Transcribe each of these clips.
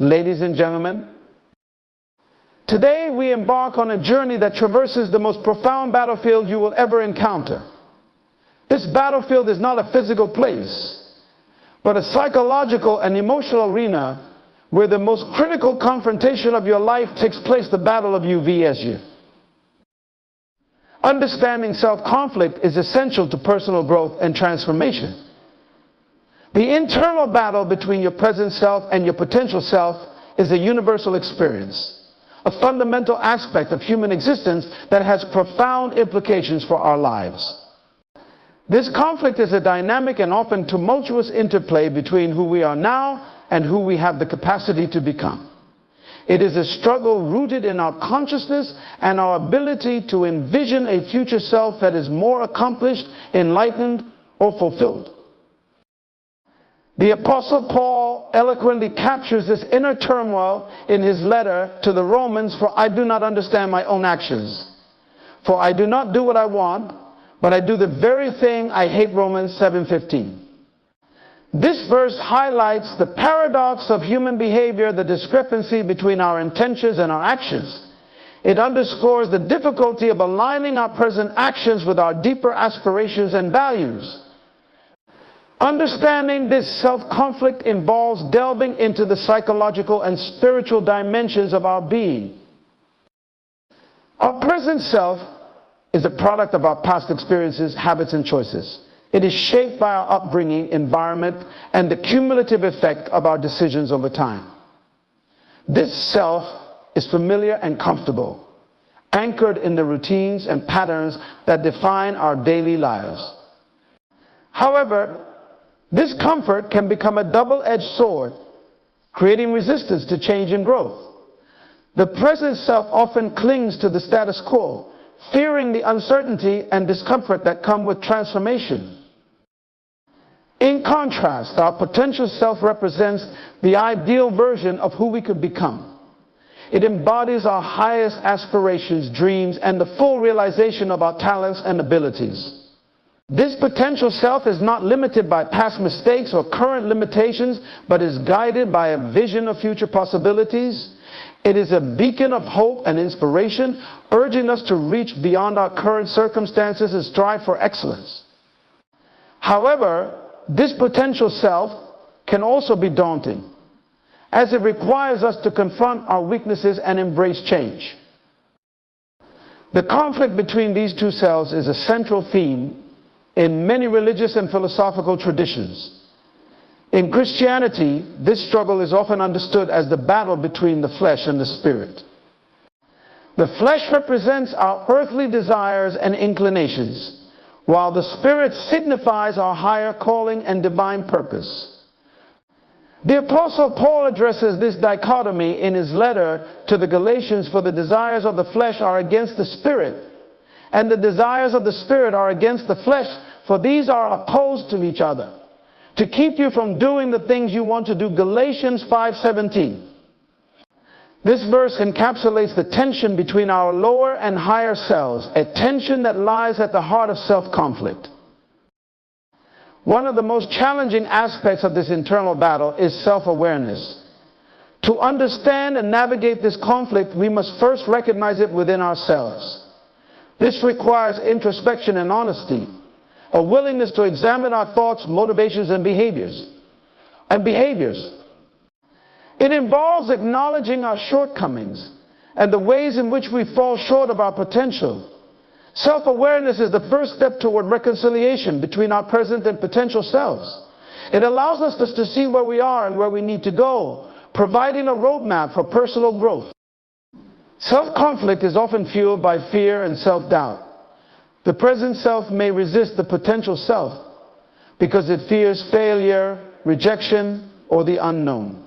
ladies and gentlemen, today we embark on a journey that traverses the most profound battlefield you will ever encounter. This battlefield is not a physical place, but a psychological and emotional arena where the most critical confrontation of your life takes place, the battle of you vs you. Understanding self-conflict is essential to personal growth and transformation. The internal battle between your present self and your potential self is a universal experience, a fundamental aspect of human existence that has profound implications for our lives. This conflict is a dynamic and often tumultuous interplay between who we are now and who we have the capacity to become. It is a struggle rooted in our consciousness and our ability to envision a future self that is more accomplished, enlightened, or fulfilled. The Apostle Paul eloquently captures this inner turmoil in his letter to the Romans, "For I do not understand my own actions. For I do not do what I want, but I do the very thing I hate." Romans 7:15. This verse highlights the paradox of human behavior, the discrepancy between our intentions and our actions. It underscores the difficulty of aligning our present actions with our deeper aspirations and values. Understanding this self-conflict involves delving into the psychological and spiritual dimensions of our being. Our present self is a product of our past experiences, habits, and choices. It is shaped by our upbringing, environment, and the cumulative effect of our decisions over time. This self is familiar and comfortable, anchored in the routines and patterns that define our daily lives. However, this comfort can become a double-edged sword, creating resistance to change and growth. The present self often clings to the status quo, fearing the uncertainty and discomfort that come with transformation. In contrast, our potential self represents the ideal version of who we could become. It embodies our highest aspirations, dreams, and the full realization of our talents and abilities. This potential self is not limited by past mistakes or current limitations, but is guided by a vision of future possibilities. It is a beacon of hope and inspiration, urging us to reach beyond our current circumstances and strive for excellence. However, this potential self can also be daunting, as it requires us to confront our weaknesses and embrace change. The conflict between these two selves is a central theme in many religious and philosophical traditions. In Christianity, this struggle is often understood as the battle between the flesh and the spirit. The flesh represents our earthly desires and inclinations, while the spirit signifies our higher calling and divine purpose. The Apostle Paul addresses this dichotomy in his letter to the Galatians, "For the desires of the flesh are against the spirit, and the desires of the spirit are against the flesh, for these are opposed to each other, to keep you from doing the things you want to do." Galatians 5:17. This verse encapsulates the tension between our lower and higher selves, a tension that lies at the heart of self-conflict. One of the most challenging aspects of this internal battle is self-awareness. To understand and navigate this conflict, we must first recognize it within ourselves. This requires introspection and honesty, a willingness to examine our thoughts, motivations, and behaviors. It involves acknowledging our shortcomings and the ways in which we fall short of our potential. Self-awareness is the first step toward reconciliation between our present and potential selves. It allows us to see where we are and where we need to go, providing a roadmap for personal growth. Self-conflict is often fueled by fear and self-doubt. The present self may resist the potential self because it fears failure, rejection, or the unknown.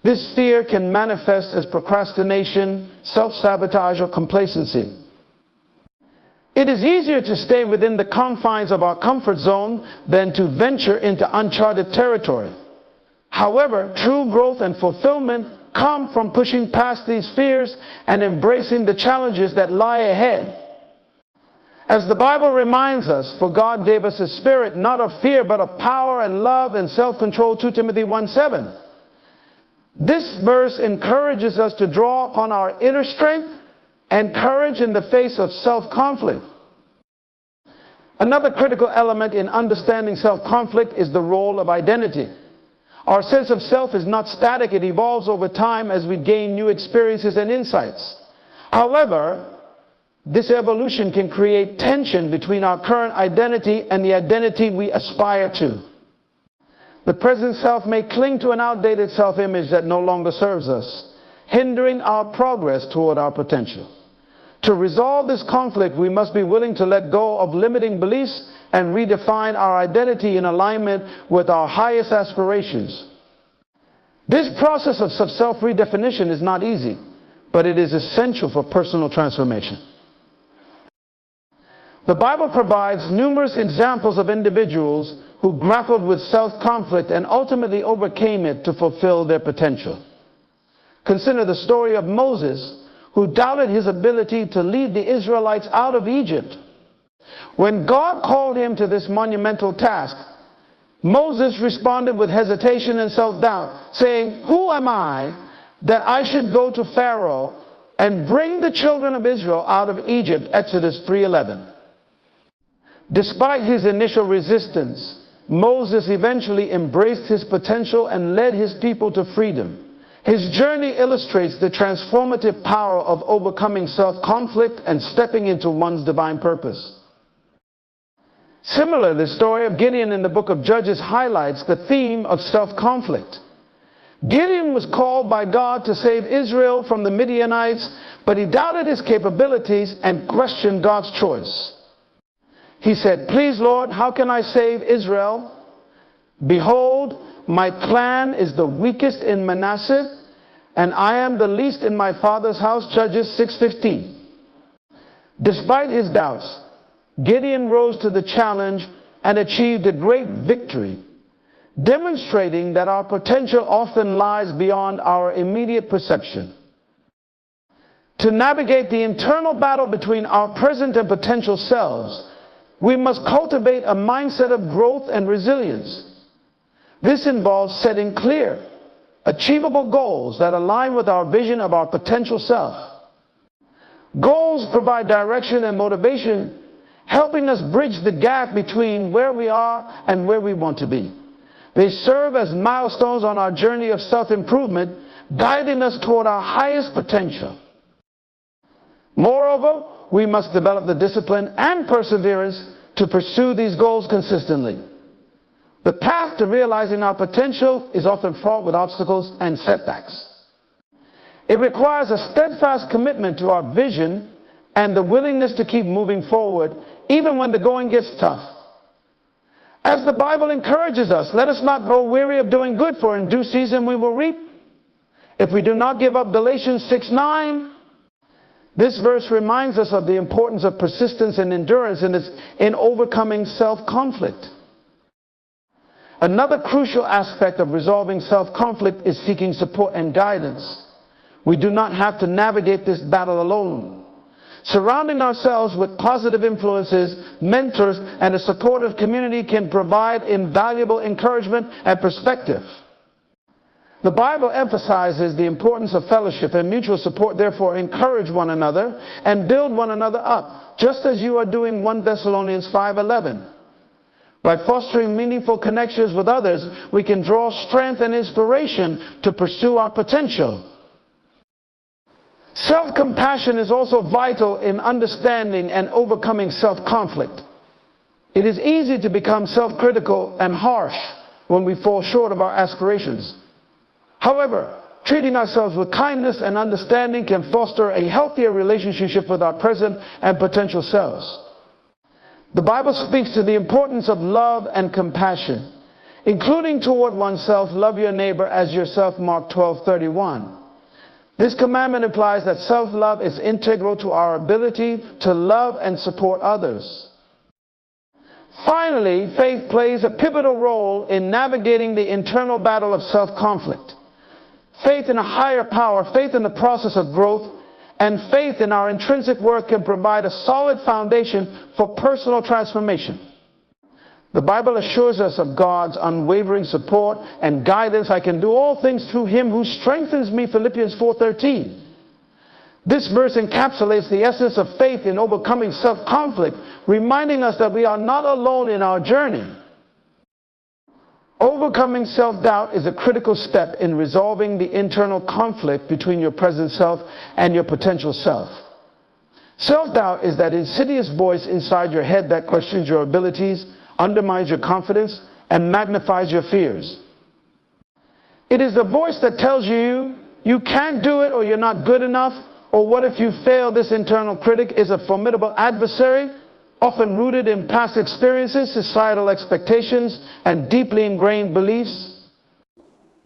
This fear can manifest as procrastination, self-sabotage, or complacency. It is easier to stay within the confines of our comfort zone than to venture into uncharted territory. However, true growth and fulfillment come from pushing past these fears and embracing the challenges that lie ahead. As the Bible reminds us, "For God gave us a spirit not of fear, but of power and love and self-control," 2 Timothy 1:7. This verse encourages us to draw upon our inner strength and courage in the face of self-conflict. Another critical element in understanding self-conflict is the role of identity. Our sense of self is not static. It evolves over time as we gain new experiences and insights. However, this evolution can create tension between our current identity and the identity we aspire to. The present self may cling to an outdated self-image that no longer serves us, hindering our progress toward our potential. To resolve this conflict, we must be willing to let go of limiting beliefs and redefine our identity in alignment with our highest aspirations. This process of self-redefinition is not easy, but it is essential for personal transformation. The Bible provides numerous examples of individuals who grappled with self-conflict and ultimately overcame it to fulfill their potential. Consider the story of Moses, who doubted his ability to lead the Israelites out of Egypt. When God called him to this monumental task, Moses responded with hesitation and self-doubt, saying, "Who am I that I should go to Pharaoh and bring the children of Israel out of Egypt?" Exodus 3:11. Despite his initial resistance, Moses eventually embraced his potential and led his people to freedom. His journey illustrates the transformative power of overcoming self-conflict and stepping into one's divine purpose. Similarly, the story of Gideon in the book of Judges highlights the theme of self-conflict. Gideon was called by God to save Israel from the Midianites, but he doubted his capabilities and questioned God's choice. He said, "Please, Lord, how can I save Israel? Behold, my clan is the weakest in Manasseh, and I am the least in my father's house." Judges 6:15. Despite his doubts, Gideon rose to the challenge and achieved a great victory, demonstrating that our potential often lies beyond our immediate perception. To navigate the internal battle between our present and potential selves, we must cultivate a mindset of growth and resilience. This involves setting clear, achievable goals that align with our vision of our potential self. Goals provide direction and motivation, helping us bridge the gap between where we are and where we want to be. They serve as milestones on our journey of self-improvement, guiding us toward our highest potential. Moreover, we must develop the discipline and perseverance to pursue these goals consistently. The path to realizing our potential is often fraught with obstacles and setbacks. It requires a steadfast commitment to our vision and the willingness to keep moving forward even when the going gets tough. As the Bible encourages us, let us not grow weary of doing good, for in due season we will reap if we do not give up. Galatians 6:9. This verse reminds us of the importance of persistence and endurance in overcoming self-conflict. Another crucial aspect of resolving self-conflict is seeking support and guidance. We do not have to navigate this battle alone. Surrounding ourselves with positive influences, mentors, and a supportive community can provide invaluable encouragement and perspective. The Bible emphasizes the importance of fellowship and mutual support. Therefore, encourage one another and build one another up, just as you are doing. 1 Thessalonians 5:11. By fostering meaningful connections with others, we can draw strength and inspiration to pursue our potential. Self-compassion is also vital in understanding and overcoming self-conflict. It is easy to become self-critical and harsh when we fall short of our aspirations. However, treating ourselves with kindness and understanding can foster a healthier relationship with our present and potential selves. The Bible speaks to the importance of love and compassion, including toward oneself. Love your neighbor as yourself, Mark 12:31. This commandment implies that self-love is integral to our ability to love and support others. Finally, faith plays a pivotal role in navigating the internal battle of self-conflict. Faith in a higher power, faith in the process of growth, and faith in our intrinsic worth can provide a solid foundation for personal transformation. The Bible assures us of God's unwavering support and guidance. I can do all things through him who strengthens me, Philippians 4:13. This verse encapsulates the essence of faith in overcoming self-conflict, reminding us that we are not alone in our journey. Overcoming self-doubt is a critical step in resolving the internal conflict between your present self and your potential self. Self-doubt is that insidious voice inside your head that questions your abilities, undermines your confidence, and magnifies your fears. It is the voice that tells you you can't do it, or you're not good enough, or what if you fail. This internal critic is a formidable adversary, often rooted in past experiences, societal expectations, and deeply ingrained beliefs.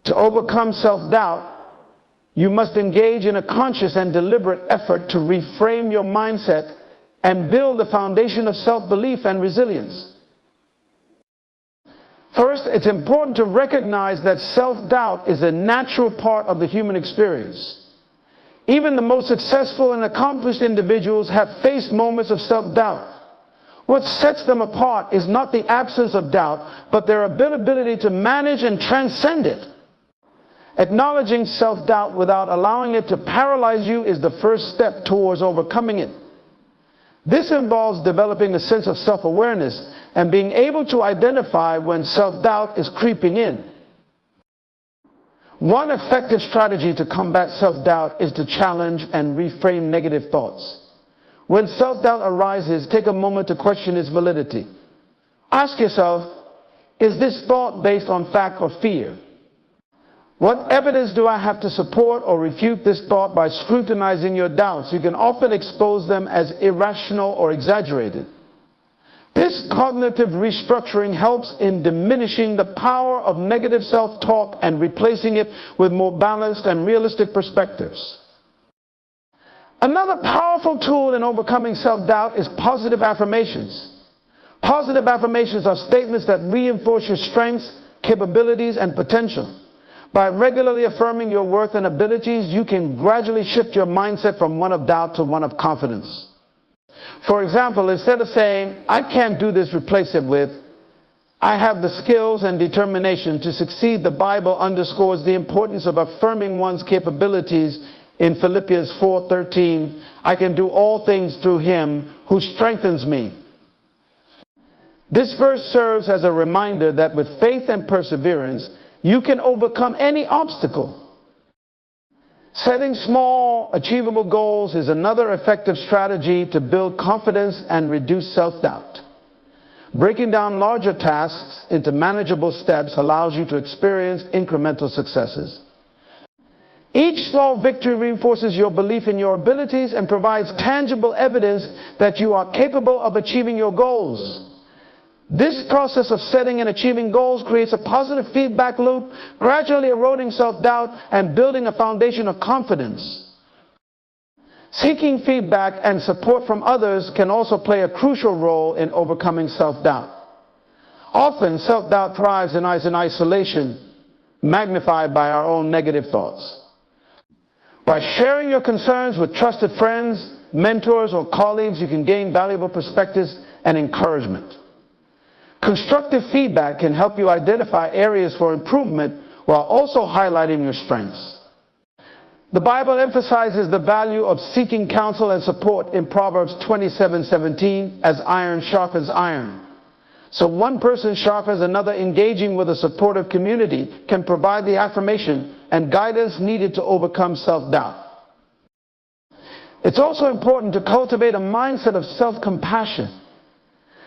To overcome self-doubt, you must engage in a conscious and deliberate effort to reframe your mindset and build the foundation of self-belief and resilience. First, it's important to recognize that self-doubt is a natural part of the human experience. Even the most successful and accomplished individuals have faced moments of self-doubt. What sets them apart is not the absence of doubt, but their ability to manage and transcend it. Acknowledging self-doubt without allowing it to paralyze you is the first step towards overcoming it. This involves developing a sense of self-awareness and being able to identify when self-doubt is creeping in. One effective strategy to combat self-doubt is to challenge and reframe negative thoughts. When self-doubt arises, take a moment to question its validity. Ask yourself, is this thought based on fact or fear? What evidence do I have to support or refute this thought? By scrutinizing your doubts, you can often expose them as irrational or exaggerated. This cognitive restructuring helps in diminishing the power of negative self-talk and replacing it with more balanced and realistic perspectives. Another powerful tool in overcoming self-doubt is positive affirmations. Positive affirmations are statements that reinforce your strengths, capabilities, and potential. By regularly affirming your worth and abilities, you can gradually shift your mindset from one of doubt to one of confidence. For example, instead of saying, I can't do this, replace it with, I have the skills and determination to succeed. The Bible underscores the importance of affirming one's capabilities in Philippians 4:13. I can do all things through him who strengthens me. This verse serves as a reminder that with faith and perseverance, you can overcome any obstacle. Setting small, achievable goals is another effective strategy to build confidence and reduce self-doubt. Breaking down larger tasks into manageable steps allows you to experience incremental successes. Each small victory reinforces your belief in your abilities and provides tangible evidence that you are capable of achieving your goals. This process of setting and achieving goals creates a positive feedback loop, gradually eroding self-doubt and building a foundation of confidence. Seeking feedback and support from others can also play a crucial role in overcoming self-doubt. Often, self-doubt thrives in isolation, magnified by our own negative thoughts. By sharing your concerns with trusted friends, mentors, or colleagues, you can gain valuable perspectives and encouragement. Constructive feedback can help you identify areas for improvement while also highlighting your strengths. The Bible emphasizes the value of seeking counsel and support in Proverbs 27:17, as iron sharpens iron. So one person sharpens another. Engaging with a supportive community can provide the affirmation and guidance needed to overcome self-doubt. It's also important to cultivate a mindset of self-compassion.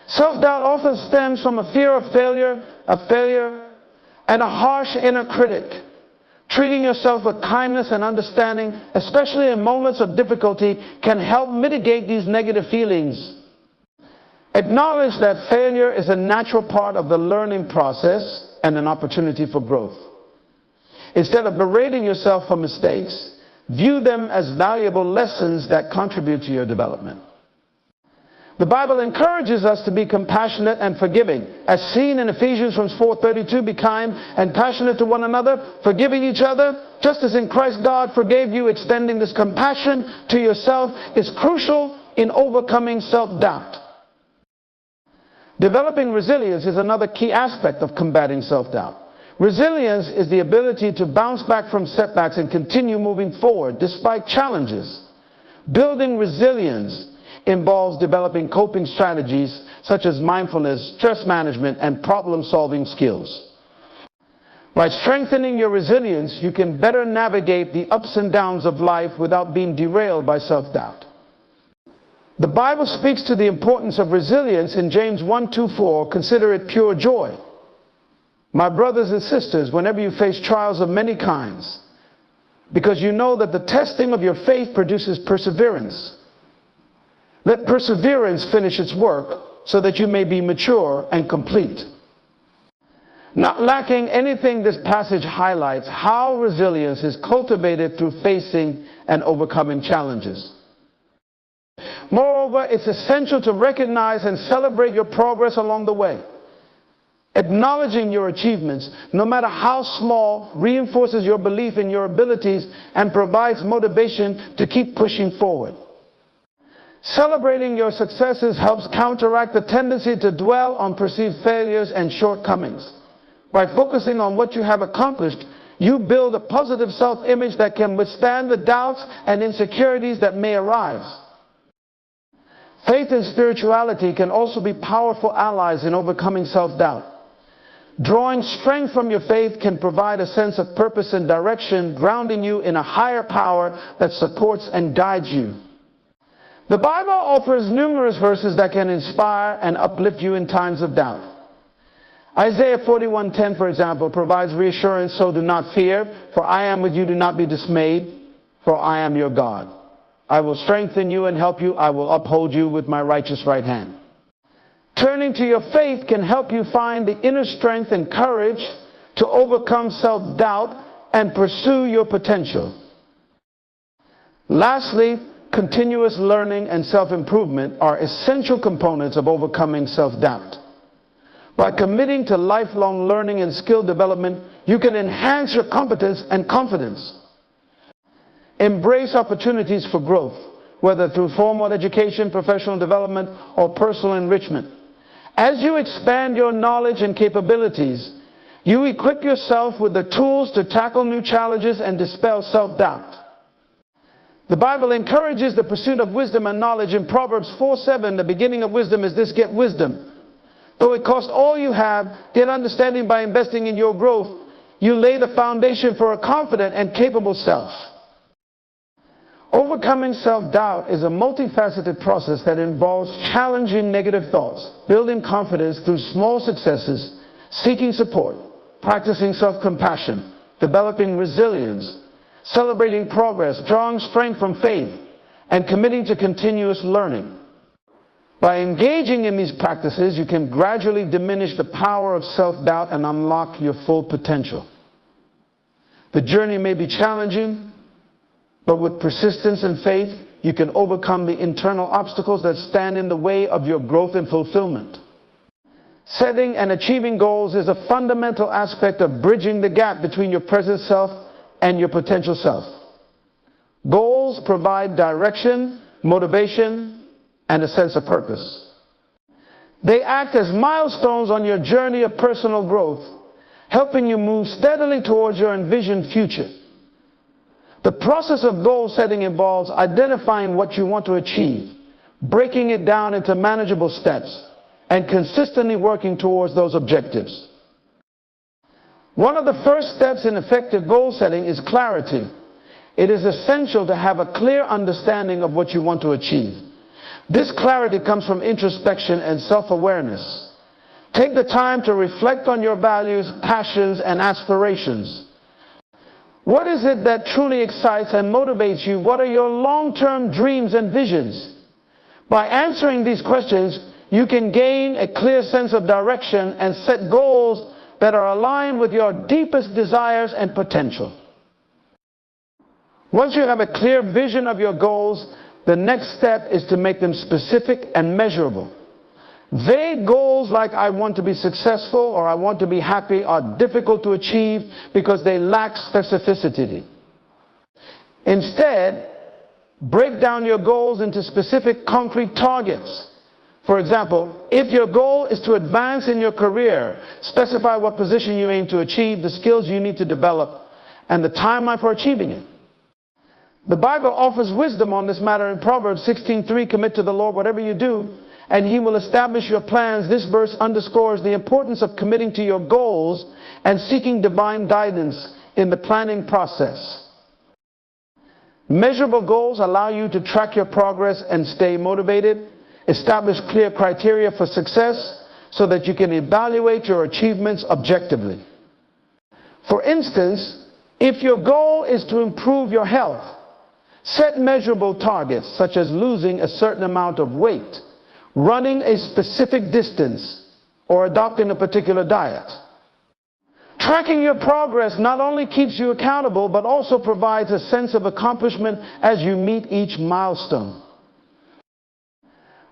Self-doubt often stems from a fear of failure, and a harsh inner critic. Treating yourself with kindness and understanding, especially in moments of difficulty, can help mitigate these negative feelings. Acknowledge that failure is a natural part of the learning process and an opportunity for growth. Instead of berating yourself for mistakes, view them as valuable lessons that contribute to your development. The Bible encourages us to be compassionate and forgiving. As seen in Ephesians 4:32, be kind and passionate to one another, forgiving each other, just as in Christ God forgave you. Extending this compassion to yourself is crucial in overcoming self-doubt. Developing resilience is another key aspect of combating self-doubt. Resilience is the ability to bounce back from setbacks and continue moving forward despite challenges. Building resilience involves developing coping strategies such as mindfulness, stress management, and problem-solving skills. By strengthening your resilience, you can better navigate the ups and downs of life without being derailed by self-doubt. The Bible speaks to the importance of resilience in James 1:2-4. Consider it pure joy, my brothers and sisters, whenever you face trials of many kinds, because you know that the testing of your faith produces perseverance. Let perseverance finish its work so that you may be mature and complete. Not lacking anything, this passage highlights how resilience is cultivated through facing and overcoming challenges. Moreover, it's essential to recognize and celebrate your progress along the way. Acknowledging your achievements, no matter how small, reinforces your belief in your abilities and provides motivation to keep pushing forward. Celebrating your successes helps counteract the tendency to dwell on perceived failures and shortcomings. By focusing on what you have accomplished, you build a positive self-image that can withstand the doubts and insecurities that may arise. Faith and spirituality can also be powerful allies in overcoming self-doubt. Drawing strength from your faith can provide a sense of purpose and direction, grounding you in a higher power that supports and guides you. The Bible offers numerous verses that can inspire and uplift you in times of doubt. Isaiah 41:10, for example, provides reassurance, so do not fear, for I am with you, do not be dismayed, for I am your God. I will strengthen you and help you, I will uphold you with my righteous right hand. Turning to your faith can help you find the inner strength and courage to overcome self-doubt and pursue your potential. Lastly, continuous learning and self-improvement are essential components of overcoming self-doubt. By committing to lifelong learning and skill development, you can enhance your competence and confidence. Embrace opportunities for growth, whether through formal education, professional development, or personal enrichment. As you expand your knowledge and capabilities, you equip yourself with the tools to tackle new challenges and dispel self-doubt. The Bible encourages the pursuit of wisdom and knowledge. In Proverbs 4:7, the beginning of wisdom is this: get wisdom. Though it costs all you have, get understanding by investing in your growth. You lay the foundation for a confident and capable self. Overcoming self-doubt is a multifaceted process that involves challenging negative thoughts, building confidence through small successes, seeking support, practicing self-compassion, developing resilience, celebrating progress, drawing strength from faith, and committing to continuous learning. By engaging in these practices, you can gradually diminish the power of self-doubt and unlock your full potential. The journey may be challenging, but with persistence and faith, you can overcome the internal obstacles that stand in the way of your growth and fulfillment. Setting and achieving goals is a fundamental aspect of bridging the gap between your present self and your potential self. Goals provide direction, motivation, and a sense of purpose. They act as milestones on your journey of personal growth, helping you move steadily towards your envisioned future. The process of goal setting involves identifying what you want to achieve, breaking it down into manageable steps, and consistently working towards those objectives. One of the first steps in effective goal setting is clarity. It is essential to have a clear understanding of what you want to achieve. This clarity comes from introspection and self-awareness. Take the time to reflect on your values, passions, and aspirations. What is it that truly excites and motivates you? What are your long-term dreams and visions? By answering these questions, you can gain a clear sense of direction and set goals that are aligned with your deepest desires and potential. Once you have a clear vision of your goals, the next step is to make them specific and measurable. Vague goals like I want to be successful or I want to be happy are difficult to achieve because they lack specificity. Instead, break down your goals into specific concrete targets. For example, if your goal is to advance in your career, specify what position you aim to achieve, the skills you need to develop, and the timeline for achieving it. The Bible offers wisdom on this matter in Proverbs 16:3, commit to the Lord whatever you do, and He will establish your plans. This verse underscores the importance of committing to your goals and seeking divine guidance in the planning process. Measurable goals allow you to track your progress and stay motivated. Establish clear criteria for success so that you can evaluate your achievements objectively. For instance, if your goal is to improve your health, set measurable targets such as losing a certain amount of weight, running a specific distance, or adopting a particular diet. Tracking your progress not only keeps you accountable, but also provides a sense of accomplishment as you meet each milestone.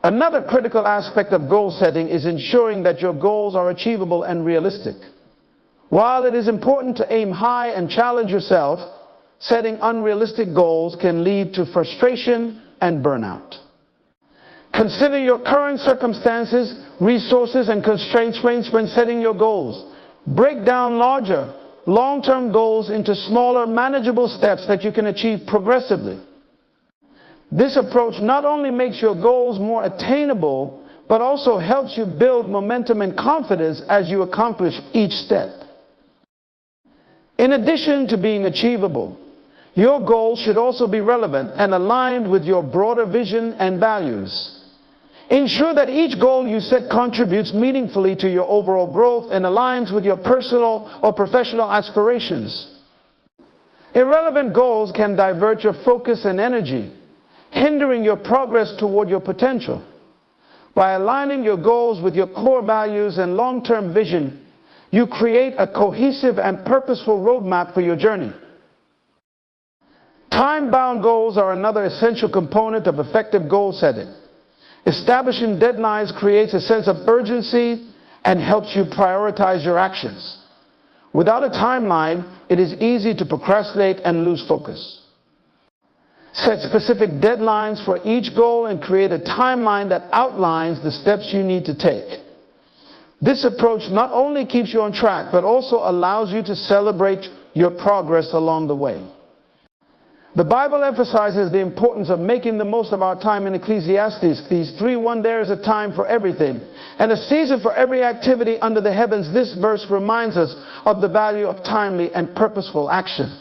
Another critical aspect of goal setting is ensuring that your goals are achievable and realistic. While it is important to aim high and challenge yourself, setting unrealistic goals can lead to frustration and burnout. Consider your current circumstances, resources, and constraints when setting your goals. Break down larger, long-term goals into smaller, manageable steps that you can achieve progressively. This approach not only makes your goals more attainable, but also helps you build momentum and confidence as you accomplish each step. In addition to being achievable, your goals should also be relevant and aligned with your broader vision and values. Ensure that each goal you set contributes meaningfully to your overall growth and aligns with your personal or professional aspirations. Irrelevant goals can divert your focus and energy, hindering your progress toward your potential. By aligning your goals with your core values and long-term vision, you create a cohesive and purposeful roadmap for your journey. Time-bound goals are another essential component of effective goal setting. Establishing deadlines creates a sense of urgency and helps you prioritize your actions. Without a timeline, it is easy to procrastinate and lose focus. Set specific deadlines for each goal and create a timeline that outlines the steps you need to take. This approach not only keeps you on track, but also allows you to celebrate your progress along the way. The Bible emphasizes the importance of making the most of our time in Ecclesiastes 3:1. There is a time for everything and a season for every activity under the heavens. This verse reminds us of the value of timely and purposeful action.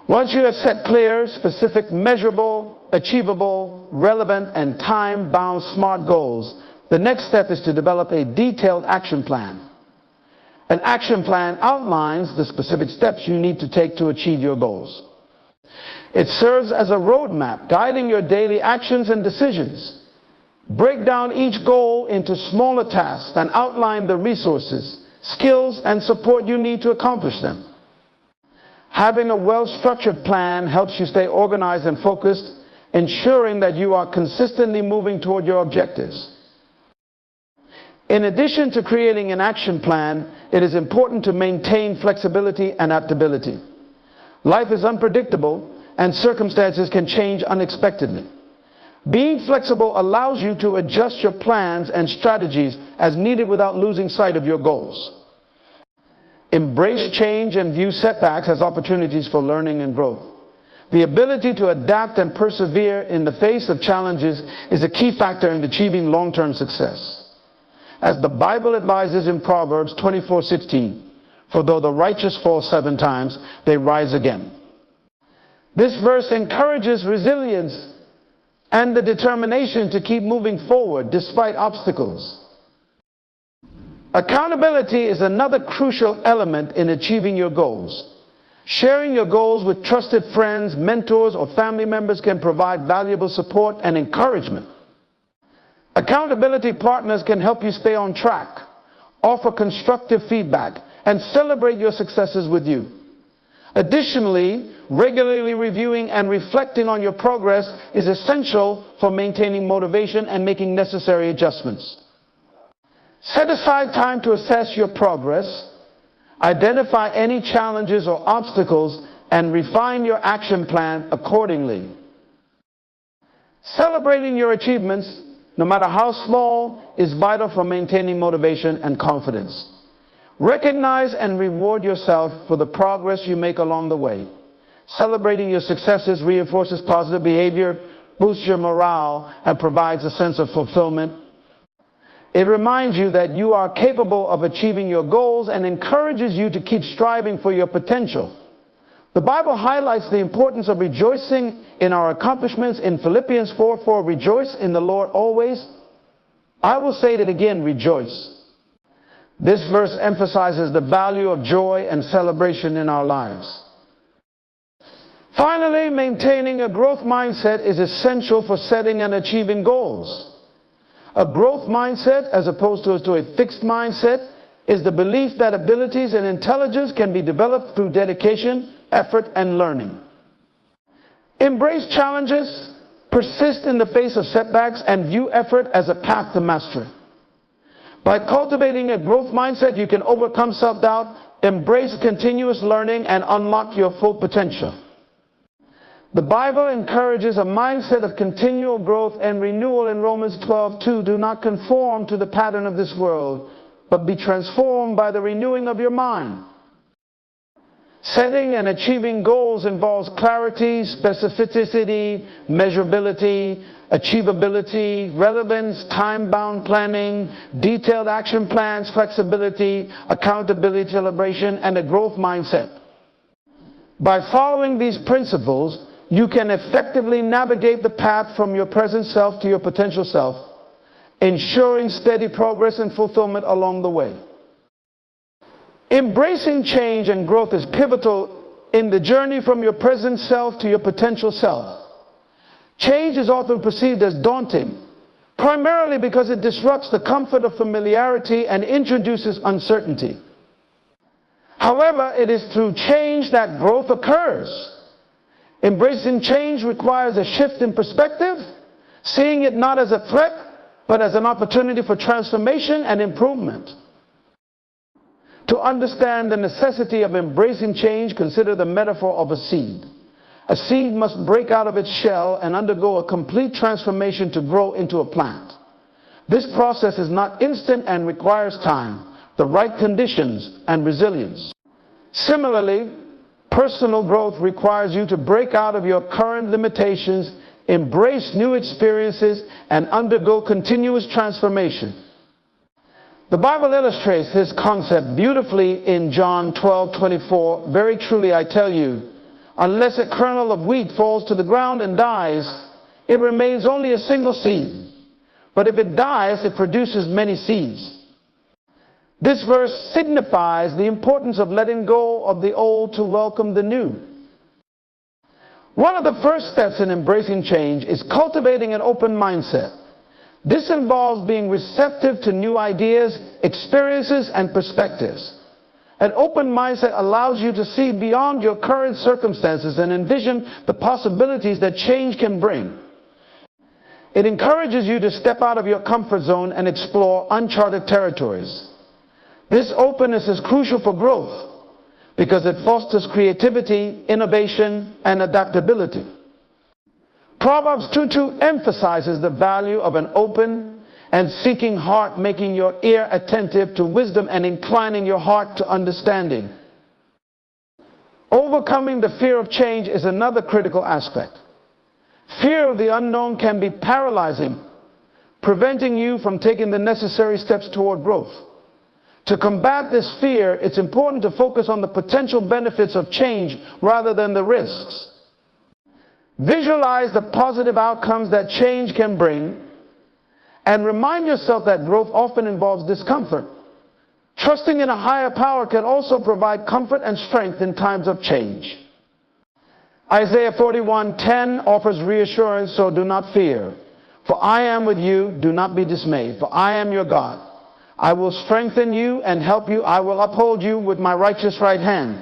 Once you have set clear, specific, measurable, achievable, relevant, and time-bound SMART goals, the next step is to develop a detailed action plan. An action plan outlines the specific steps you need to take to achieve your goals. It serves as a roadmap guiding your daily actions and decisions. Break down each goal into smaller tasks and outline the resources, skills, and support you need to accomplish them. Having a well-structured plan helps you stay organized and focused, ensuring that you are consistently moving toward your objectives. In addition to creating an action plan, it is important to maintain flexibility and adaptability. Life is unpredictable, and circumstances can change unexpectedly. Being flexible allows you to adjust your plans and strategies as needed without losing sight of your goals. Embrace change and view setbacks as opportunities for learning and growth. The ability to adapt and persevere in the face of challenges is a key factor in achieving long-term success. As the Bible advises in Proverbs 24:16, for though the righteous fall 7 times, they rise again. This verse encourages resilience and the determination to keep moving forward despite obstacles. Accountability is another crucial element in achieving your goals. Sharing your goals with trusted friends, mentors, or family members can provide valuable support and encouragement. Accountability partners can help you stay on track, offer constructive feedback, and celebrate your successes with you. Additionally, regularly reviewing and reflecting on your progress is essential for maintaining motivation and making necessary adjustments. Set aside time to assess your progress, identify any challenges or obstacles, and refine your action plan accordingly. Celebrating your achievements no matter how small, is vital for maintaining motivation and confidence. Recognize and reward yourself for the progress you make along the way. Celebrating your successes reinforces positive behavior, boosts your morale, and provides a sense of fulfillment. It reminds you that you are capable of achieving your goals and encourages you to keep striving for your potential. The Bible highlights the importance of rejoicing in our accomplishments in Philippians 4:4. Rejoice in the Lord always. I will say it again, rejoice. This verse emphasizes the value of joy and celebration in our lives. Finally, maintaining a growth mindset is essential for setting and achieving goals. A growth mindset, as opposed to a fixed mindset, is the belief that abilities and intelligence can be developed through dedication, effort, and learning. Embrace challenges, persist in the face of setbacks, and view effort as a path to mastery. By cultivating a growth mindset, you can overcome self-doubt, embrace continuous learning, and unlock your full potential. The Bible encourages a mindset of continual growth and renewal in Romans 12:2. Do not conform to the pattern of this world, but be transformed by the renewing of your mind. Setting and achieving goals involves clarity, specificity, measurability, achievability, relevance, time-bound planning, detailed action plans, flexibility, accountability, celebration, and a growth mindset. By following these principles, you can effectively navigate the path from your present self to your potential self, ensuring steady progress and fulfillment along the way. Embracing change and growth is pivotal in the journey from your present self to your potential self. Change is often perceived as daunting, primarily because it disrupts the comfort of familiarity and introduces uncertainty. However, it is through change that growth occurs. Embracing change requires a shift in perspective, seeing it not as a threat, but as an opportunity for transformation and improvement. To understand the necessity of embracing change, consider the metaphor of a seed. A seed must break out of its shell and undergo a complete transformation to grow into a plant. This process is not instant and requires time, the right conditions, and resilience. Similarly, personal growth requires you to break out of your current limitations, embrace new experiences, and undergo continuous transformation. The Bible illustrates this concept beautifully in John 12:24. Very truly I tell you, unless a kernel of wheat falls to the ground and dies, it remains only a single seed. But if it dies, it produces many seeds. This verse signifies the importance of letting go of the old to welcome the new. One of the first steps in embracing change is cultivating an open mindset. This involves being receptive to new ideas, experiences, and perspectives. An open mindset allows you to see beyond your current circumstances and envision the possibilities that change can bring. It encourages you to step out of your comfort zone and explore uncharted territories. This openness is crucial for growth because it fosters creativity, innovation, and adaptability. Proverbs 2:2 emphasizes the value of an open and seeking heart, making your ear attentive to wisdom and inclining your heart to understanding. Overcoming the fear of change is another critical aspect. Fear of the unknown can be paralyzing, preventing you from taking the necessary steps toward growth. To combat this fear, it's important to focus on the potential benefits of change rather than the risks. Visualize the positive outcomes that change can bring, and remind yourself that growth often involves discomfort. Trusting in a higher power can also provide comfort and strength in times of change. Isaiah 41:10 offers reassurance, so do not fear. For I am with you, do not be dismayed, for I am your God. I will strengthen you and help you. I will uphold you with my righteous right hand.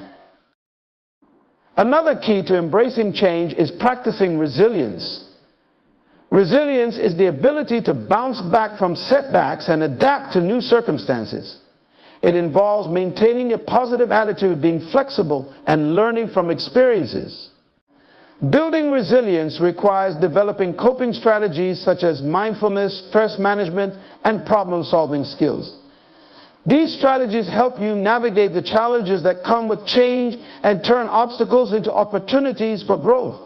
Another key to embracing change is practicing resilience. Resilience is the ability to bounce back from setbacks and adapt to new circumstances. It involves maintaining a positive attitude, being flexible, and learning from experiences. Building resilience requires developing coping strategies such as mindfulness, stress management, and problem-solving skills. These strategies help you navigate the challenges that come with change and turn obstacles into opportunities for growth.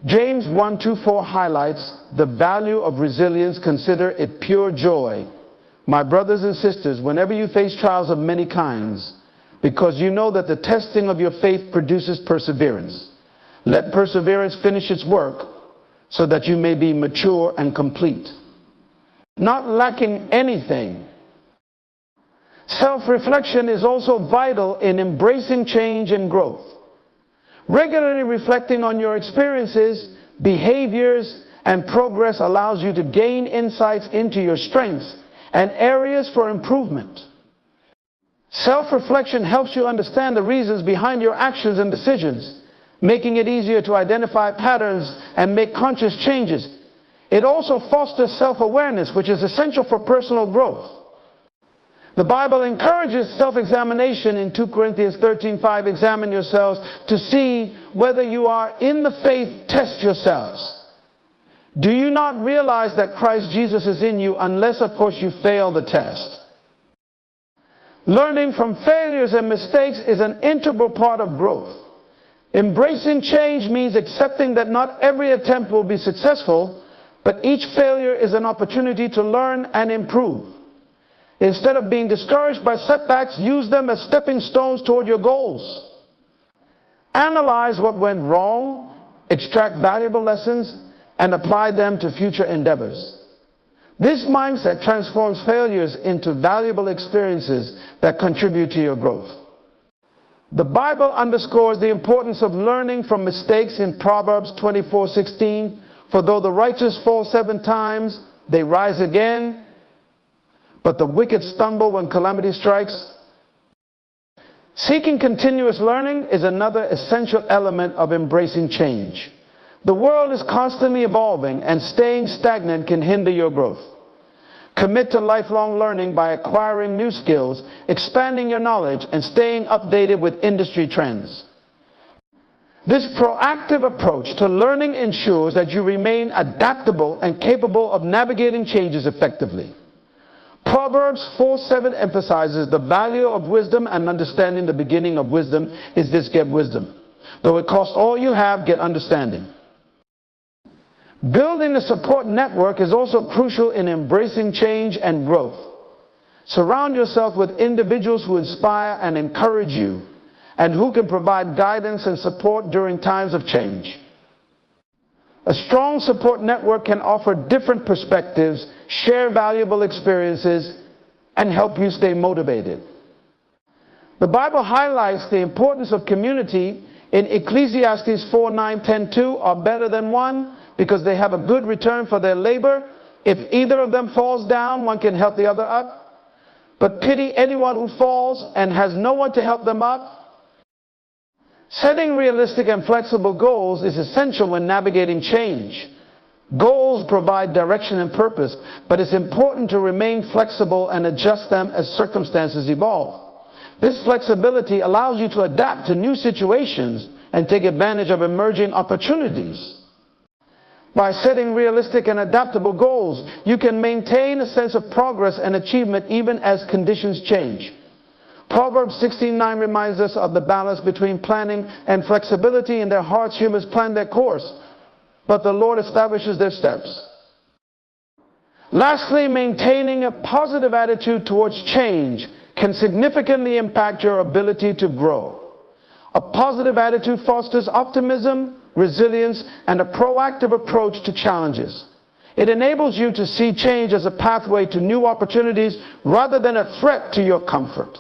James 1:2-4 highlights the value of resilience. Consider it pure joy, my brothers and sisters, whenever you face trials of many kinds, because you know that the testing of your faith produces perseverance. Let perseverance finish its work, so that you may be mature and complete, not lacking anything. Self-reflection is also vital in embracing change and growth. Regularly reflecting on your experiences, behaviors, and progress allows you to gain insights into your strengths and areas for improvement. Self-reflection helps you understand the reasons behind your actions and decisions, making it easier to identify patterns and make conscious changes. It also fosters self-awareness, which is essential for personal growth. The Bible encourages self-examination in 2 Corinthians 13:5. Examine yourselves to see whether you are in the faith. Test yourselves. Do you not realize that Christ Jesus is in you, unless, of course, you fail the test? Learning from failures and mistakes is an integral part of growth. Embracing change means accepting that not every attempt will be successful, but each failure is an opportunity to learn and improve. Instead of being discouraged by setbacks, use them as stepping stones toward your goals. Analyze what went wrong, extract valuable lessons, and apply them to future endeavors. This mindset transforms failures into valuable experiences that contribute to your growth. The Bible underscores the importance of learning from mistakes in Proverbs 24:16. For though the righteous fall 7 times, they rise again, but the wicked stumble when calamity strikes. Seeking continuous learning is another essential element of embracing change. The world is constantly evolving, and staying stagnant can hinder your growth. Commit to lifelong learning by acquiring new skills, expanding your knowledge, and staying updated with industry trends. This proactive approach to learning ensures that you remain adaptable and capable of navigating changes effectively. Proverbs 4:7 emphasizes the value of wisdom and understanding. The beginning of wisdom is this: get wisdom. Though it costs all you have, get understanding. Building a support network is also crucial in embracing change and growth. Surround yourself with individuals who inspire and encourage you, and who can provide guidance and support during times of change. A strong support network can offer different perspectives, share valuable experiences, and help you stay motivated. The Bible highlights the importance of community in Ecclesiastes 4:9-10:2 are better than one, because they have a good return for their labor. If either of them falls down, one can help the other up. But pity anyone who falls and has no one to help them up. Setting realistic and flexible goals is essential when navigating change. Goals provide direction and purpose, but it's important to remain flexible and adjust them as circumstances evolve. This flexibility allows you to adapt to new situations and take advantage of emerging opportunities. By setting realistic and adaptable goals, you can maintain a sense of progress and achievement even as conditions change. Proverbs 16:9 reminds us of the balance between planning and flexibility. In their hearts humans plan their course, but the Lord establishes their steps. Lastly, maintaining a positive attitude towards change can significantly impact your ability to grow. A positive attitude fosters optimism, resilience, and a proactive approach to challenges. It enables you to see change as a pathway to new opportunities rather than a threat to your comfort.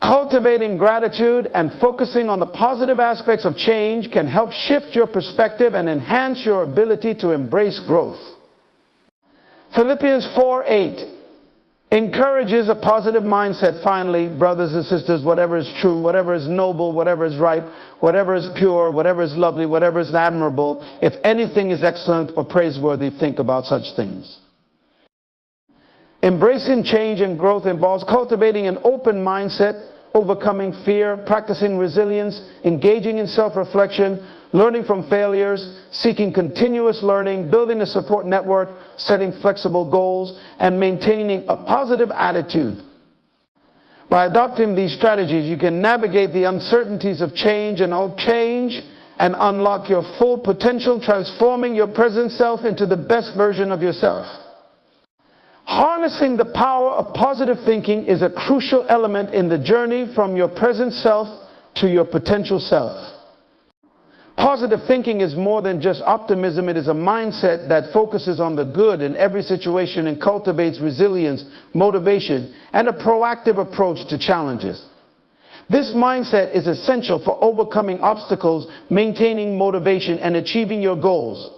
Cultivating gratitude and focusing on the positive aspects of change can help shift your perspective and enhance your ability to embrace growth. Philippians 4:8 encourages a positive mindset. Finally, brothers and sisters, whatever is true, whatever is noble, whatever is right, whatever is pure, whatever is lovely, whatever is admirable, if anything is excellent or praiseworthy, think about such things. Embracing change and growth involves cultivating an open mindset, overcoming fear, practicing resilience, engaging in self-reflection, learning from failures, seeking continuous learning, building a support network, setting flexible goals, and maintaining a positive attitude. By adopting these strategies, you can navigate the uncertainties of change and unlock your full potential, transforming your present self into the best version of yourself. Harnessing the power of positive thinking is a crucial element in the journey from your present self to your potential self. Positive thinking is more than just optimism. It is a mindset that focuses on the good in every situation and cultivates resilience, motivation, and a proactive approach to challenges. This mindset is essential for overcoming obstacles, maintaining motivation, and achieving your goals.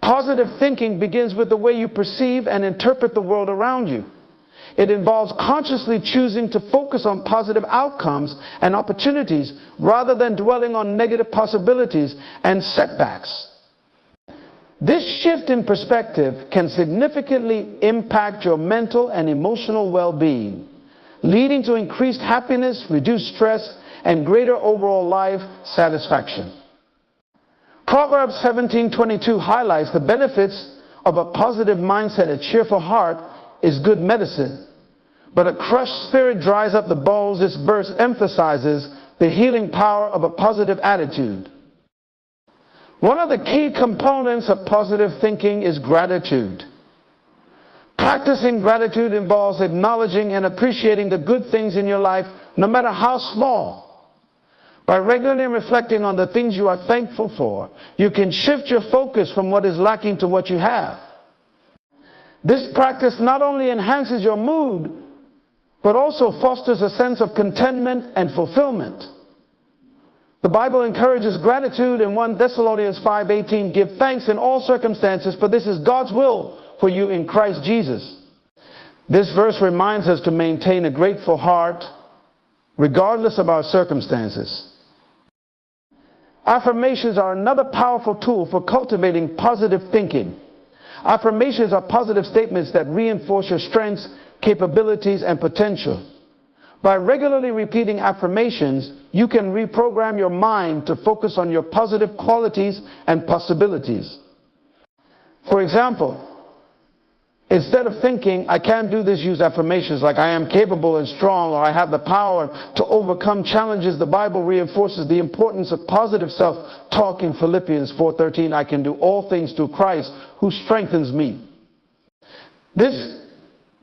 Positive thinking begins with the way you perceive and interpret the world around you. It involves consciously choosing to focus on positive outcomes and opportunities rather than dwelling on negative possibilities and setbacks. This shift in perspective can significantly impact your mental and emotional well-being, leading to increased happiness, reduced stress, and greater overall life satisfaction. Proverbs 17:22 highlights the benefits of a positive mindset. A cheerful heart is good medicine, but a crushed spirit dries up the bones. This verse emphasizes the healing power of a positive attitude. One of the key components of positive thinking is gratitude. Practicing gratitude involves acknowledging and appreciating the good things in your life, no matter how small. By regularly reflecting on the things you are thankful for, you can shift your focus from what is lacking to what you have. This practice not only enhances your mood, but also fosters a sense of contentment and fulfillment. The Bible encourages gratitude in 1 Thessalonians 5:18. Give thanks in all circumstances, for this is God's will for you in Christ Jesus. This verse reminds us to maintain a grateful heart regardless of our circumstances. Affirmations are another powerful tool for cultivating positive thinking. Affirmations are positive statements that reinforce your strengths, capabilities, and potential. By regularly repeating affirmations, you can reprogram your mind to focus on your positive qualities and possibilities. For example, instead of thinking, I can't do this, use affirmations like I am capable and strong, or I have the power to overcome challenges. The Bible reinforces the importance of positive self-talk in Philippians 4:13. I can do all things through Christ who strengthens me. This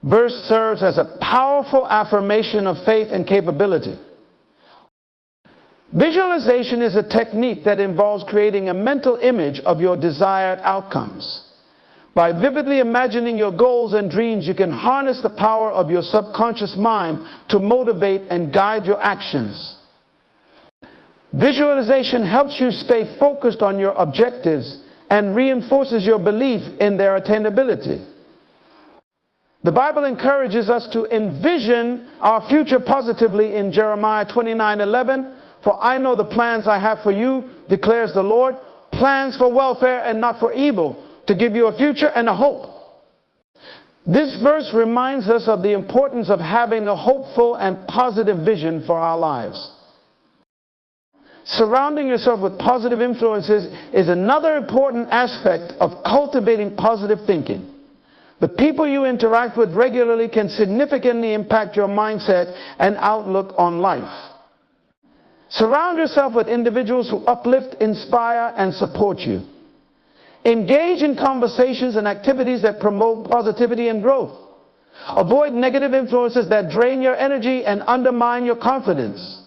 verse serves as a powerful affirmation of faith and capability. Visualization is a technique that involves creating a mental image of your desired outcomes. By vividly imagining your goals and dreams, you can harness the power of your subconscious mind to motivate and guide your actions. Visualization helps you stay focused on your objectives and reinforces your belief in their attainability. The Bible encourages us to envision our future positively in Jeremiah 29:11. For I know the plans I have for you, declares the Lord, plans for welfare and not for evil, to give you a future and a hope. This verse reminds us of the importance of having a hopeful and positive vision for our lives. Surrounding yourself with positive influences is another important aspect of cultivating positive thinking. The people you interact with regularly can significantly impact your mindset and outlook on life. Surround yourself with individuals who uplift, inspire, and support you. Engage in conversations and activities that promote positivity and growth. Avoid negative influences that drain your energy and undermine your confidence.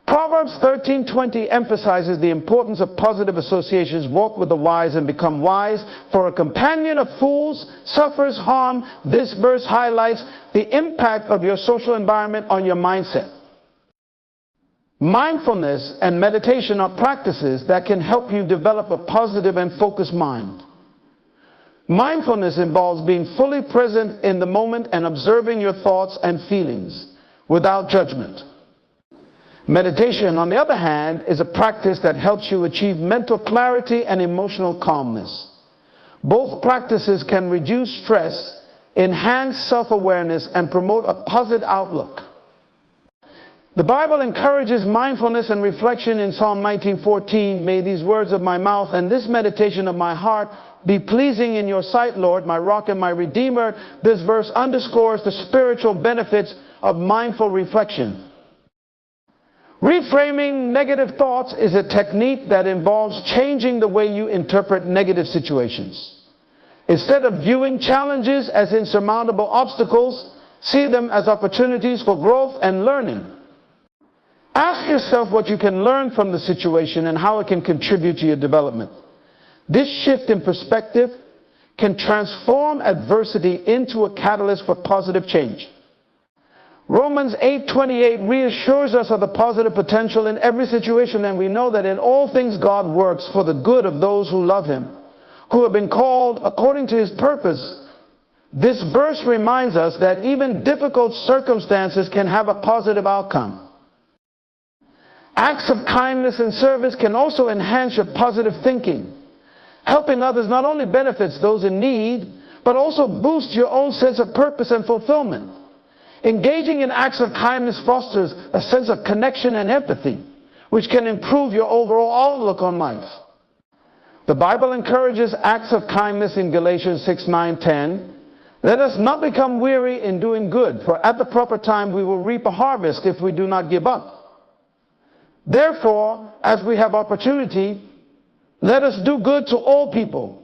Proverbs 13:20 emphasizes the importance of positive associations. Walk with the wise and become wise, for a companion of fools suffers harm. This verse highlights the impact of your social environment on your mindset. Mindfulness and meditation are practices that can help you develop a positive and focused mind. Mindfulness involves being fully present in the moment and observing your thoughts and feelings without judgment. Meditation, on the other hand, is a practice that helps you achieve mental clarity and emotional calmness. Both practices can reduce stress, enhance self-awareness, and promote a positive outlook. The Bible encourages mindfulness and reflection in Psalm 19:14. May these words of my mouth and this meditation of my heart be pleasing in your sight, Lord, my rock and my redeemer. This verse underscores the spiritual benefits of mindful reflection. Reframing negative thoughts is a technique that involves changing the way you interpret negative situations. Instead of viewing challenges as insurmountable obstacles, see them as opportunities for growth and learning. Ask yourself what you can learn from the situation and how it can contribute to your development. This shift in perspective can transform adversity into a catalyst for positive change. Romans 8:28 reassures us of the positive potential in every situation, and we know that in all things God works for the good of those who love Him, who have been called according to His purpose. This verse reminds us that even difficult circumstances can have a positive outcome. Acts of kindness and service can also enhance your positive thinking. Helping others not only benefits those in need, but also boosts your own sense of purpose and fulfillment. Engaging in acts of kindness fosters a sense of connection and empathy, which can improve your overall outlook on life. The Bible encourages acts of kindness in Galatians 6:9-10. Let us not become weary in doing good, for at the proper time we will reap a harvest if we do not give up. Therefore, as we have opportunity, let us do good to all people,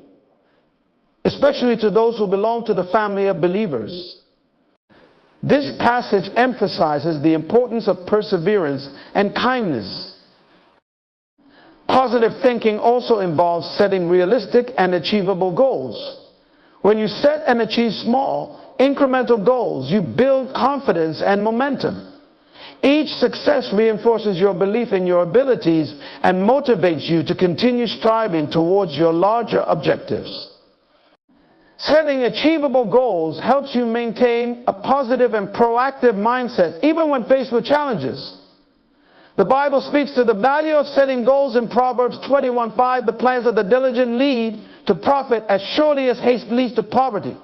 especially to those who belong to the family of believers. This passage emphasizes the importance of perseverance and kindness. Positive thinking also involves setting realistic and achievable goals. When you set and achieve small, incremental goals, you build confidence and momentum. Each success reinforces your belief in your abilities and motivates you to continue striving towards your larger objectives. Setting achievable goals helps you maintain a positive and proactive mindset even when faced with challenges. The Bible speaks to the value of setting goals in Proverbs 21:5. The plans of the diligent lead to profit as surely as haste leads to poverty.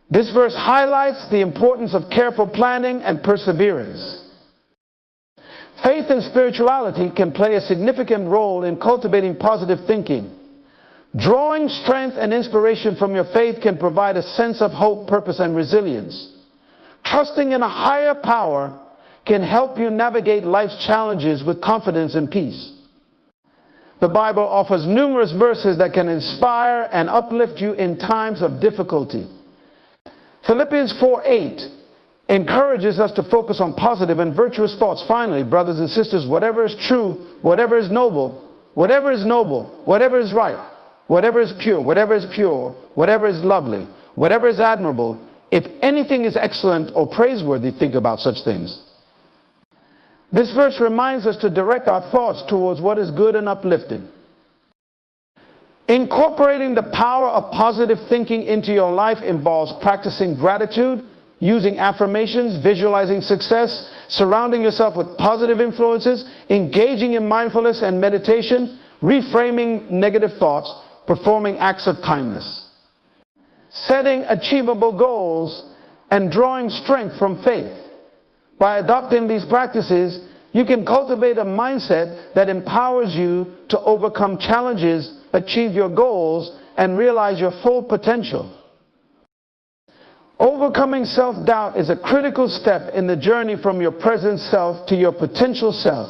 This verse highlights the importance of careful planning and perseverance. Faith and spirituality can play a significant role in cultivating positive thinking. Drawing strength and inspiration from your faith can provide a sense of hope, purpose, and resilience. Trusting in a higher power can help you navigate life's challenges with confidence and peace. The Bible offers numerous verses that can inspire and uplift you in times of difficulty. Philippians 4:8 encourages us to focus on positive and virtuous thoughts. Finally, brothers and sisters, whatever is true, whatever is noble, whatever is right, whatever is pure, whatever is lovely, whatever is admirable, if anything is excellent or praiseworthy, think about such things. This verse reminds us to direct our thoughts towards what is good and uplifting. Incorporating the power of positive thinking into your life involves practicing gratitude, using affirmations, visualizing success, surrounding yourself with positive influences, engaging in mindfulness and meditation, reframing negative thoughts, performing acts of kindness. Setting achievable goals and drawing strength from faith. By adopting these practices, you can cultivate a mindset that empowers you to overcome challenges, achieve your goals, and realize your full potential. Overcoming self-doubt is a critical step in the journey from your present self to your potential self.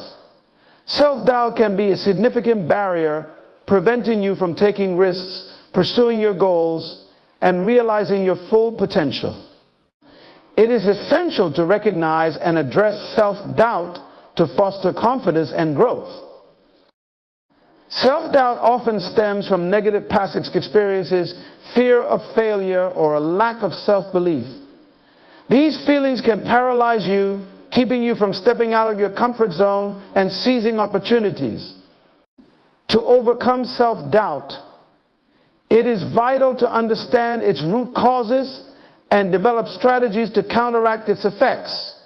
Self-doubt can be a significant barrier preventing you from taking risks, pursuing your goals, and realizing your full potential. It is essential to recognize and address self-doubt to foster confidence and growth. Self-doubt often stems from negative past experiences, fear of failure, or a lack of self-belief. These feelings can paralyze you, keeping you from stepping out of your comfort zone and seizing opportunities. To overcome self-doubt, it is vital to understand its root causes and develop strategies to counteract its effects.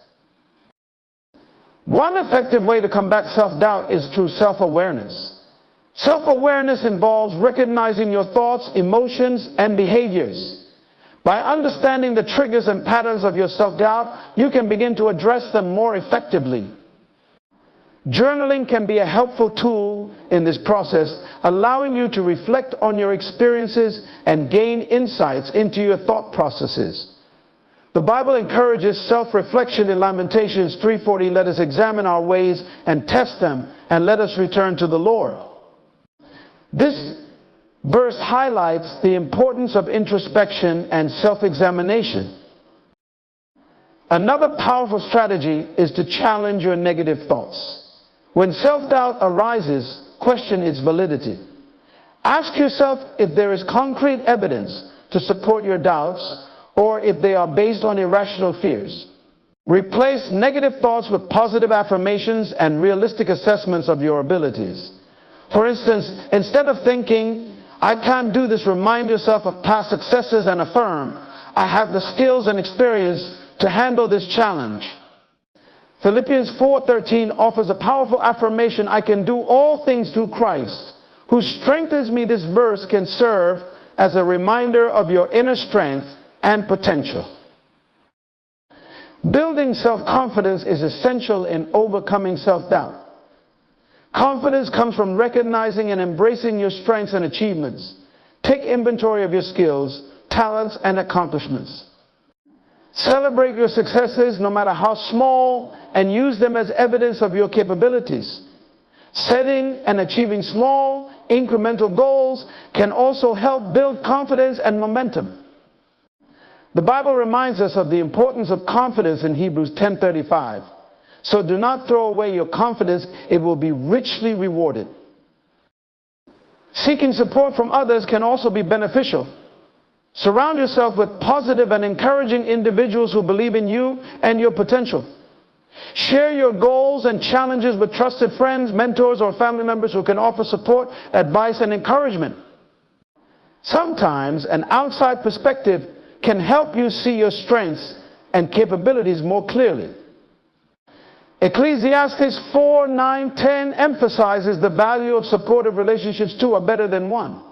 One effective way to combat self-doubt is through self-awareness. Self-awareness involves recognizing your thoughts, emotions, and behaviors. By understanding the triggers and patterns of your self-doubt, you can begin to address them more effectively. Journaling can be a helpful tool in this process, allowing you to reflect on your experiences and gain insights into your thought processes. The Bible encourages self-reflection in Lamentations 3:40. Let us examine our ways and test them, and let us return to the Lord. This verse highlights the importance of introspection and self-examination. Another powerful strategy is to challenge your negative thoughts. When self-doubt arises, question its validity. Ask yourself if there is concrete evidence to support your doubts, or if they are based on irrational fears. Replace negative thoughts with positive affirmations and realistic assessments of your abilities. For instance, instead of thinking, "I can't do this," remind yourself of past successes and affirm, "I have the skills and experience to handle this challenge." Philippians 4:13 offers a powerful affirmation, "I can do all things through Christ, who strengthens me." This verse can serve as a reminder of your inner strength and potential. Building self-confidence is essential in overcoming self-doubt. Confidence comes from recognizing and embracing your strengths and achievements. Take inventory of your skills, talents, and accomplishments. Celebrate your successes, no matter how small, and use them as evidence of your capabilities. Setting and achieving small, incremental goals can also help build confidence and momentum. The Bible reminds us of the importance of confidence in Hebrews 10:35. So do not throw away your confidence, it will be richly rewarded. Seeking support from others can also be beneficial. Surround yourself with positive and encouraging individuals who believe in you and your potential. Share your goals and challenges with trusted friends, mentors, or family members who can offer support, advice, and encouragement. Sometimes an outside perspective can help you see your strengths and capabilities more clearly. Ecclesiastes 4:9-10 emphasizes the value of supportive relationships. Two are better than one,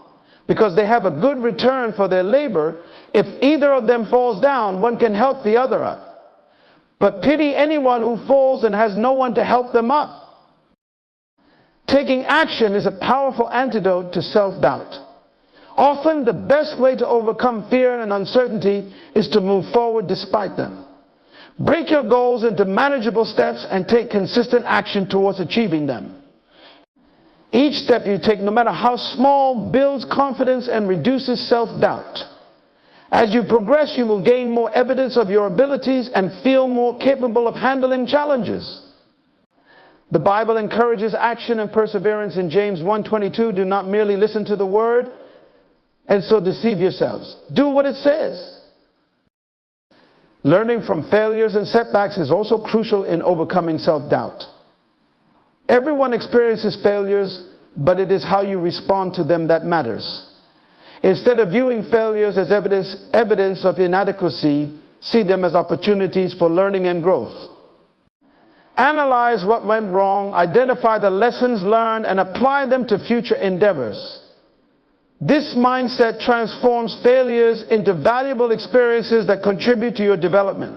because they have a good return for their labor. If either of them falls down, one can help the other up. But pity anyone who falls and has no one to help them up. Taking action is a powerful antidote to self-doubt. Often the best way to overcome fear and uncertainty is to move forward despite them. Break your goals into manageable steps and take consistent action towards achieving them. Each step you take, no matter how small, builds confidence and reduces self-doubt. As you progress, you will gain more evidence of your abilities and feel more capable of handling challenges. The Bible encourages action and perseverance in James 1:22. Do not merely listen to the word and so deceive yourselves. Do what it says. Learning from failures and setbacks is also crucial in overcoming self-doubt. Everyone experiences failures, but it is how you respond to them that matters. Instead of viewing failures as evidence of inadequacy, see them as opportunities for learning and growth. Analyze what went wrong, identify the lessons learned, and apply them to future endeavors. This mindset transforms failures into valuable experiences that contribute to your development.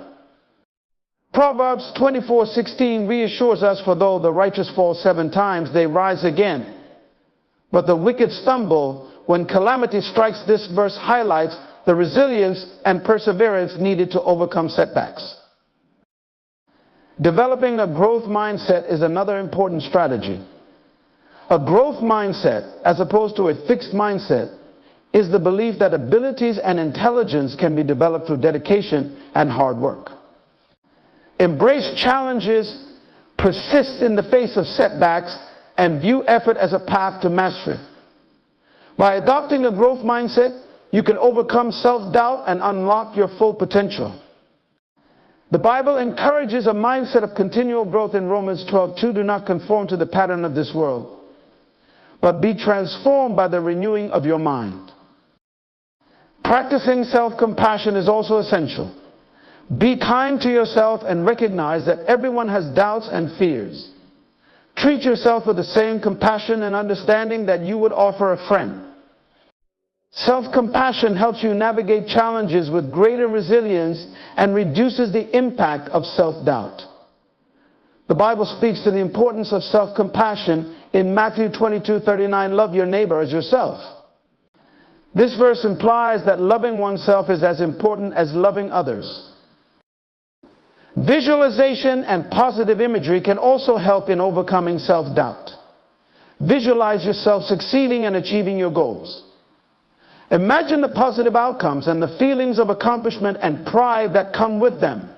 Proverbs 24:16 reassures us, for though the righteous fall 7 times, they rise again. But the wicked stumble when calamity strikes. This verse highlights the resilience and perseverance needed to overcome setbacks. Developing a growth mindset is another important strategy. A growth mindset, as opposed to a fixed mindset, is the belief that abilities and intelligence can be developed through dedication and hard work. Embrace challenges, persist in the face of setbacks, and view effort as a path to mastery. By adopting a growth mindset, you can overcome self-doubt and unlock your full potential. The Bible encourages a mindset of continual growth in Romans 12:2. Do not conform to the pattern of this world, but be transformed by the renewing of your mind. Practicing self-compassion is also essential. Be kind to yourself and recognize that everyone has doubts and fears. Treat yourself with the same compassion and understanding that you would offer a friend. Self-compassion helps you navigate challenges with greater resilience and reduces the impact of self-doubt. The Bible speaks to the importance of self-compassion in Matthew 22:39, love your neighbor as yourself. This verse implies that loving oneself is as important as loving others. Visualization and positive imagery can also help in overcoming self-doubt. Visualize yourself succeeding and achieving your goals. Imagine the positive outcomes and the feelings of accomplishment and pride that come with them.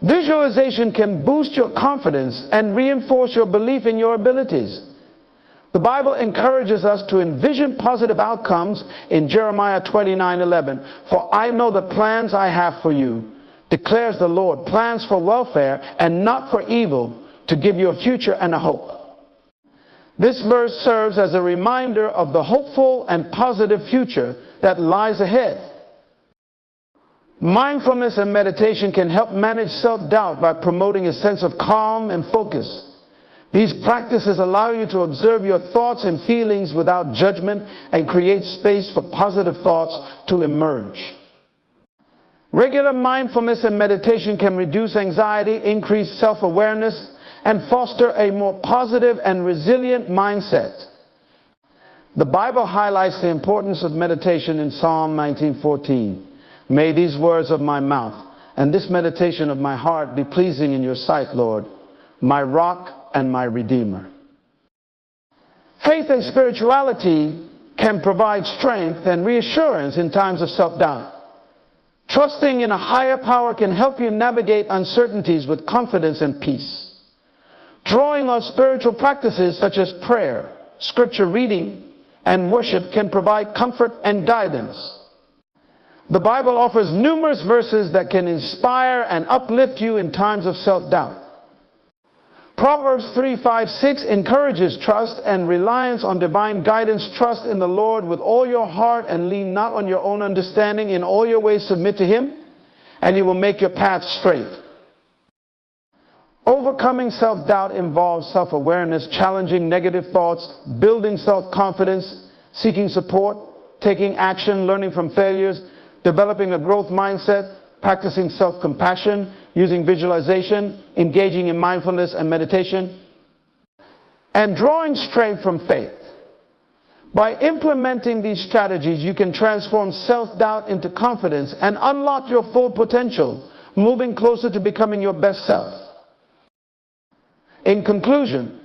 Visualization can boost your confidence and reinforce your belief in your abilities. The Bible encourages us to envision positive outcomes in Jeremiah 29:11. For I know the plans I have for you, declares the Lord, plans for welfare and not for evil, to give you a future and a hope. This verse serves as a reminder of the hopeful and positive future that lies ahead. Mindfulness and meditation can help manage self-doubt by promoting a sense of calm and focus. These practices allow you to observe your thoughts and feelings without judgment and create space for positive thoughts to emerge. Regular mindfulness and meditation can reduce anxiety, increase self-awareness, and foster a more positive and resilient mindset. The Bible highlights the importance of meditation in Psalm 19:14. May these words of my mouth and this meditation of my heart be pleasing in your sight, Lord, my rock and my redeemer. Faith and spirituality can provide strength and reassurance in times of self-doubt. Trusting in a higher power can help you navigate uncertainties with confidence and peace. Drawing on spiritual practices such as prayer, scripture reading, and worship can provide comfort and guidance. The Bible offers numerous verses that can inspire and uplift you in times of self-doubt. Proverbs 3:5-6 encourages trust and reliance on divine guidance. Trust in the Lord with all your heart and lean not on your own understanding. In all your ways submit to Him, and He will make your path straight. Overcoming self-doubt involves self-awareness, challenging negative thoughts, building self-confidence, seeking support, taking action, learning from failures, developing a growth mindset, practicing self-compassion, using visualization, engaging in mindfulness and meditation, and drawing strength from faith. By implementing these strategies, you can transform self-doubt into confidence and unlock your full potential, moving closer to becoming your best self. In conclusion,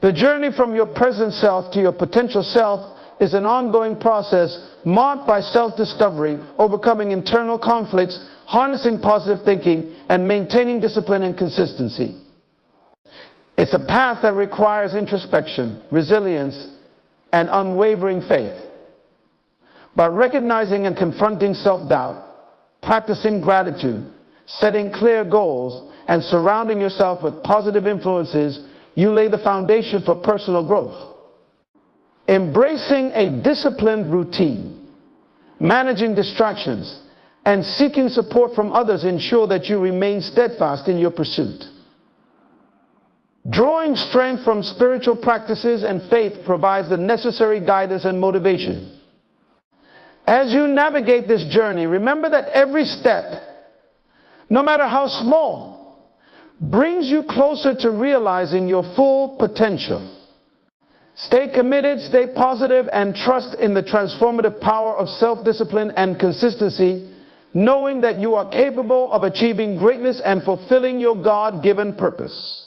the journey from your present self to your potential self is an ongoing process marked by self-discovery, overcoming internal conflicts, harnessing positive thinking, and maintaining discipline and consistency. It's a path that requires introspection, resilience, and unwavering faith. By recognizing and confronting self-doubt, practicing gratitude, setting clear goals, and surrounding yourself with positive influences, you lay the foundation for personal growth. Embracing a disciplined routine, managing distractions, and seeking support from others ensure that you remain steadfast in your pursuit. Drawing strength from spiritual practices and faith provides the necessary guidance and motivation. As you navigate this journey, remember that every step, no matter how small, brings you closer to realizing your full potential. Stay committed, stay positive, and trust in the transformative power of self-discipline and consistency, knowing that you are capable of achieving greatness and fulfilling your God-given purpose.